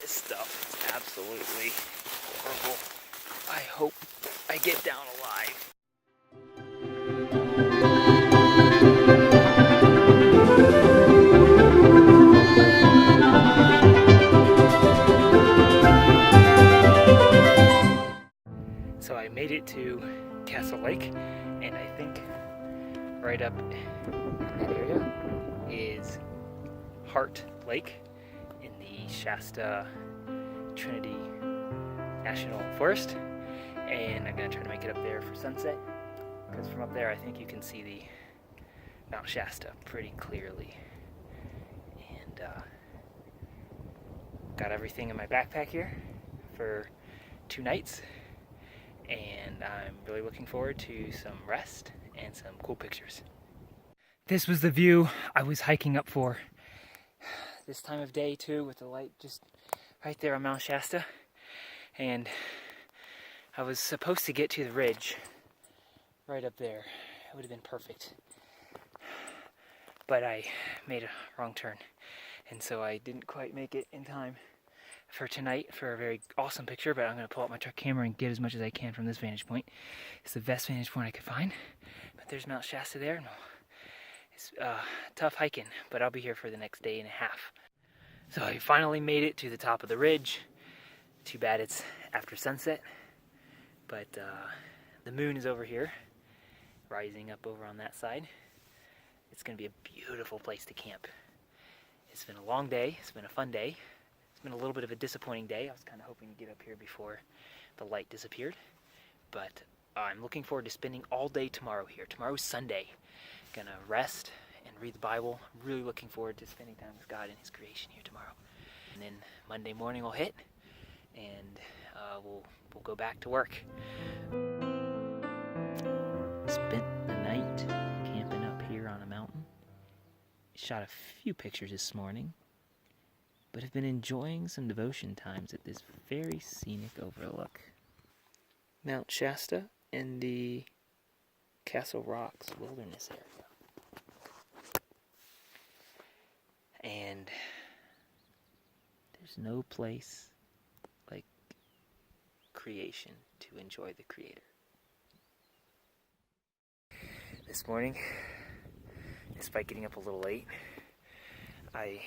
this stuff. It's absolutely horrible. I hope I get down alive. So I made it to Castle Lake, and I think right up in that area is Heart Lake in the Shasta Trinity National Forest, and I'm gonna try to make it up there for sunset, because from up there I think you can see the Mount Shasta pretty clearly. And got everything in my backpack here for 2 nights, and I'm really looking forward to some rest and some cool pictures. This was the view I was hiking up for this time of day too, with the light just right there on Mount Shasta. And I was supposed to get to the ridge right up there. It would have been perfect. But I made a wrong turn, and so I didn't quite make it in time for tonight for a very awesome picture, but I'm going to pull out my truck camera and get as much as I can from this vantage point. It's the best vantage point I could find, but there's Mount Shasta there. It's tough hiking, but I'll be here for the next day and a half. So I finally made it to the top of the ridge. Too bad it's after sunset, but the moon is over here, rising up over on that side. It's going to be a beautiful place to camp. It's been a long day. It's been a fun day. It's been a little bit of a disappointing day. I was kind of hoping to get up here before the light disappeared, but I'm looking forward to spending all day tomorrow here. Tomorrow's Sunday. Gonna rest and read the Bible. I'm really looking forward to spending time with God and His creation here tomorrow. And then Monday morning will hit, and we'll go back to work. Spent the night camping up here on a mountain. Shot a few pictures this morning, but have been enjoying some devotion times at this very scenic overlook. Mount Shasta and the Castle Crags Wilderness Area. And there's no place like creation to enjoy the Creator. This morning, despite getting up a little late, I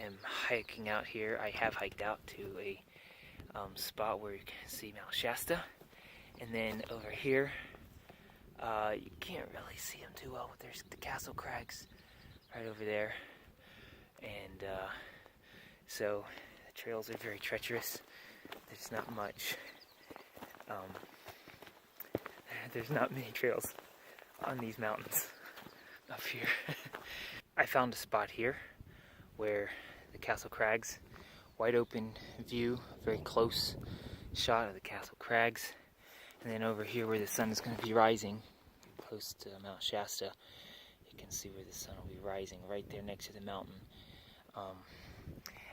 am hiking out here. I have hiked out to a spot where you can see Mount Shasta, and then over here you can't really see them too well, but there's the Castle Crags right over there. And so the trails are very treacherous. There's not much, there's not many trails on these mountains up here. I found a spot here where the Castle Crags, wide open view, very close shot of the Castle Crags. And then over here where the sun is going to be rising, close to Mount Shasta, you can see where the sun will be rising right there next to the mountain.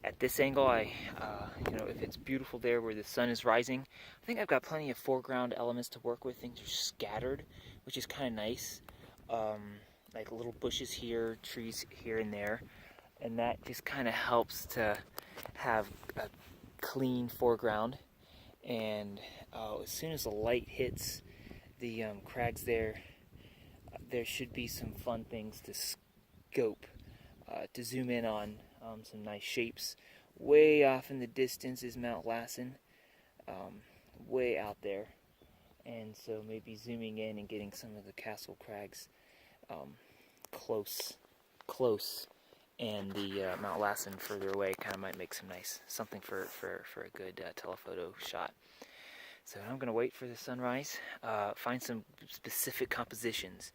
At this angle, if it's beautiful there where the sun is rising, I think I've got plenty of foreground elements to work with. Things are scattered, which is kind of nice. Like little bushes here, trees here and there, and that just kind of helps to have a clean foreground. And as soon as the light hits the crags there, there should be some fun things to scope, to zoom in on some nice shapes. Way off in the distance is Mount Lassen, way out there, and so maybe zooming in and getting some of the Castle Crags close, and the Mount Lassen further away kind of might make something for a good telephoto shot. So I'm gonna wait for the sunrise, find some specific compositions.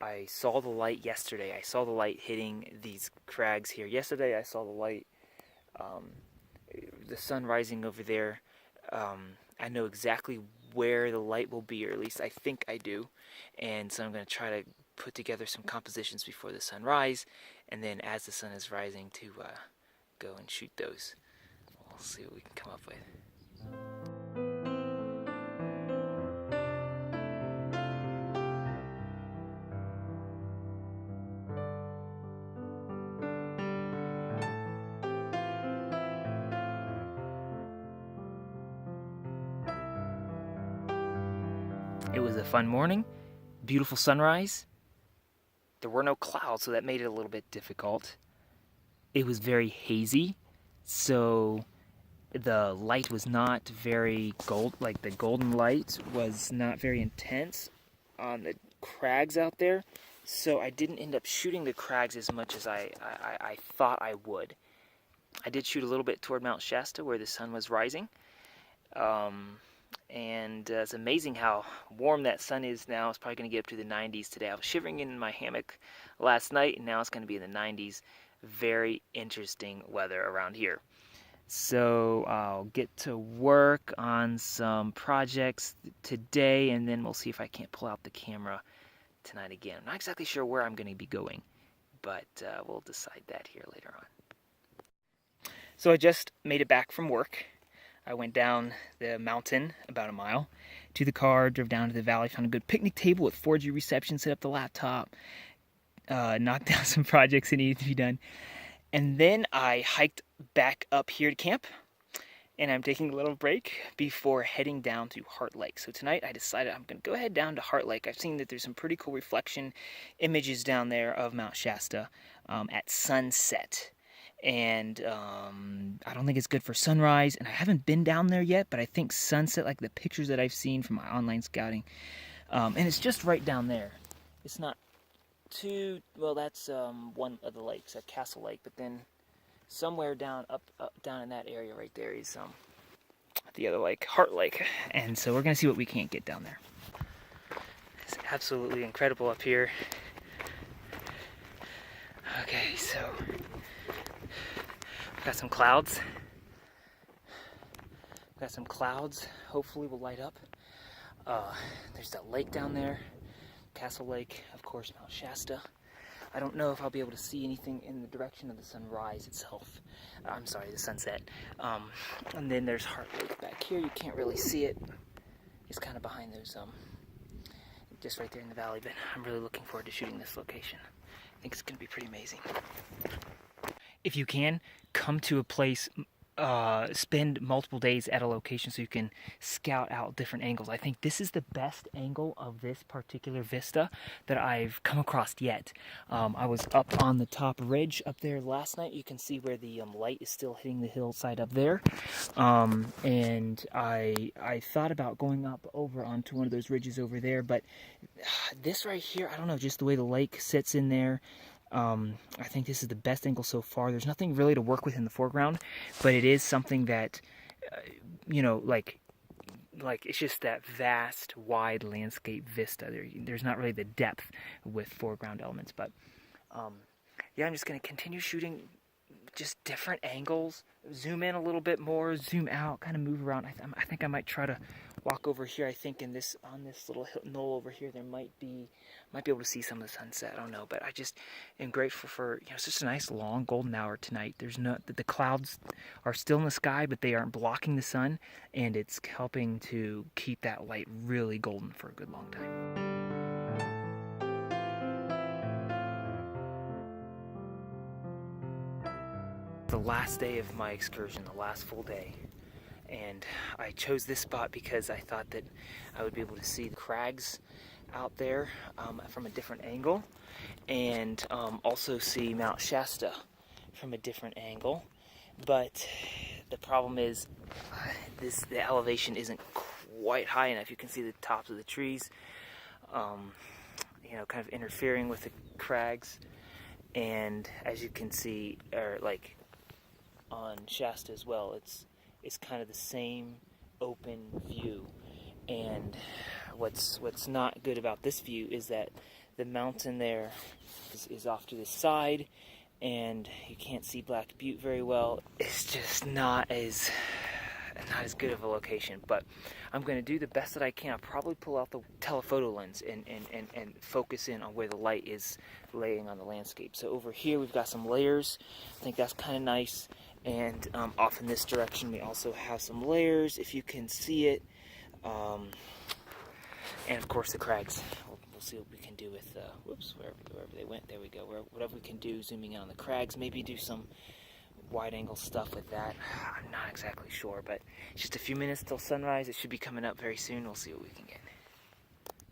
I saw the light yesterday. I saw the light hitting these crags here. Yesterday I saw the light, the sun rising over there. I know exactly where the light will be, or at least I think I do. And so I'm going to try to put together some compositions before the sunrise, and then as the sun is rising to go and shoot those. We'll see what we can come up with. It was a fun morning, beautiful sunrise. There were no clouds, so that made it a little bit difficult. It was very hazy, so the light was not very like the golden light was not very intense on the crags out there. So I didn't end up shooting the crags as much as I thought I would. I did shoot a little bit toward Mount Shasta where the sun was rising. And it's amazing how warm that sun is now. It's probably going to get up to the 90s today. I was shivering in my hammock last night, and now it's going to be in the 90s. Very interesting weather around here. So I'll get to work on some projects today, and then we'll see if I can't pull out the camera tonight again. I'm not exactly sure where I'm going to be going, but we'll decide that here later on. So I just made it back from work. I went down the mountain about a mile to the car, drove down to the valley, found a good picnic table with 4G reception, set up the laptop, knocked down some projects that needed to be done. And then I hiked back up here to camp, and I'm taking a little break before heading down to Heart Lake. So tonight I decided I'm going to go ahead down to Heart Lake. I've seen that there's some pretty cool reflection images down there of Mount Shasta at sunset. And I don't think it's good for sunrise, and I haven't been down there yet, but I think sunset, like the pictures that I've seen from my online scouting, and it's just right down there. It's not too, well, that's one of the lakes at Castle Lake, but then somewhere down in that area right there is the other lake, Heart Lake, and so we're gonna see what we can't get down there. It's absolutely incredible up here. Okay, so got some clouds. Got some clouds. Hopefully will light up. There's that lake down there, Castle Lake, of course, Mount Shasta. I don't know if I'll be able to see anything in the direction of the sunrise itself. I'm sorry, the sunset. And then there's Heart Lake back here. You can't really see it. It's kind of behind those, just right there in the valley. But I'm really looking forward to shooting this location. I think it's going to be pretty amazing. If you can, come to a place, spend multiple days at a location so you can scout out different angles. I think this is the best angle of this particular vista that I've come across yet. I was up on the top ridge up there last night. You can see where the light is still hitting the hillside up there. And I thought about going up over onto one of those ridges over there, but this right here, I don't know, just the way the lake sits in there. I think this is the best angle so far. There's nothing really to work with in the foreground, but it is something that, you know, like it's just that vast, wide landscape vista. There's not really the depth with foreground elements, but yeah, I'm just going to continue shooting just different angles, zoom in a little bit more, zoom out, kind of move around. I think I might try to walk over here. I think on this little knoll over here, there might be able to see some of the sunset. I don't know, but I just am grateful for, it's just a nice long golden hour tonight. The clouds are still in the sky, but they aren't blocking the sun, and it's helping to keep that light really golden for a good long time. The last day of my excursion, the last full day, and I chose this spot because I thought that I would be able to see the crags out there from a different angle, and also see Mount Shasta from a different angle. But the problem is the elevation isn't quite high enough. You can see the tops of the trees, kind of interfering with the crags, and as you can see, or like on Shasta as well, it's kind of the same open view. And what's not good about this view is that the mountain there is off to the side, and you can't see Black Butte very well. It's just not as good of a location, but I'm going to do the best that I can. I'll probably pull out the telephoto lens and focus in on where the light is laying on the landscape. So over here we've got some layers. I think that's kind of nice. And off in this direction we also have some layers, if you can see it. And of course the crags. We'll see what we can do with, wherever they went. There we go. Whatever we can do, zooming in on the crags. Maybe do some wide angle stuff with that. I'm not exactly sure, but it's just a few minutes till sunrise. It should be coming up very soon. We'll see what we can get.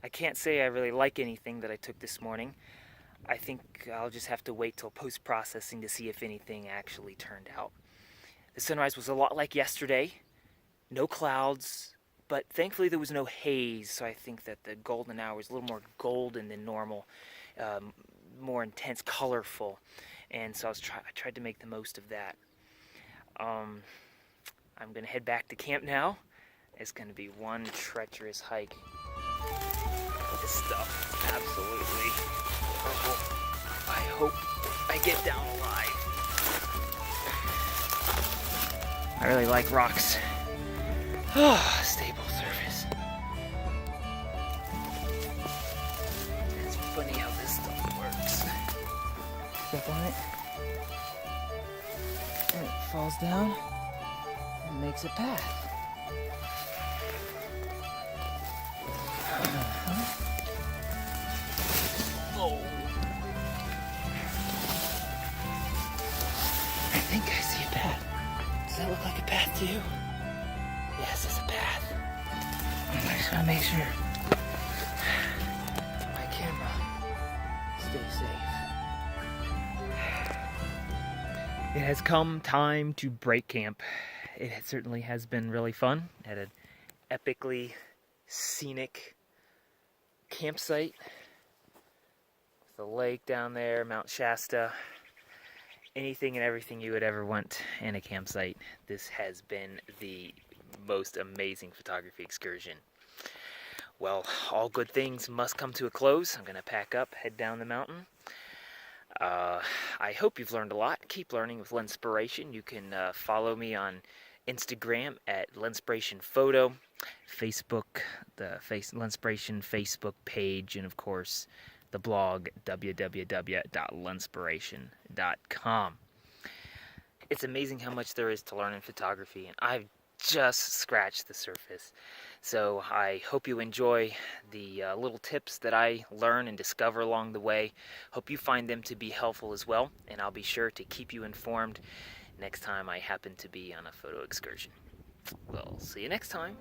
I can't say I really like anything that I took this morning. I think I'll just have to wait till post-processing to see if anything actually turned out. The sunrise was a lot like yesterday. No clouds, but thankfully there was no haze, so I think that the golden hour was a little more golden than normal, more intense, colorful, and so I tried to make the most of that. I'm gonna head back to camp now. It's gonna be one treacherous hike. This stuff is absolutely horrible. I hope I get down alive. I really like rocks. Stable surface. It's funny how this stuff works. Step on it, and it falls down and makes a path. Oh. I think I see a path. Does that look like a path to you? Yes, it's a path. I just gotta make sure my camera stays safe. It has come time to break camp. It certainly has been really fun at an epically scenic campsite. The lake down there, Mount Shasta, anything and everything you would ever want in a campsite. This has been the most amazing photography excursion. Well, all good things must come to a close. I'm gonna pack up, head down the mountain. I hope you've learned a lot. Keep learning with Lenspiration. You can follow me on Instagram at Lenspiration Photo, Facebook, the Lenspiration Facebook page, and of course the blog www.lenspiration.com. It's amazing how much there is to learn in photography, and I've just scratched the surface. So I hope you enjoy the little tips that I learn and discover along the way. Hope you find them to be helpful as well, and I'll be sure to keep you informed next time I happen to be on a photo excursion. We'll see you next time.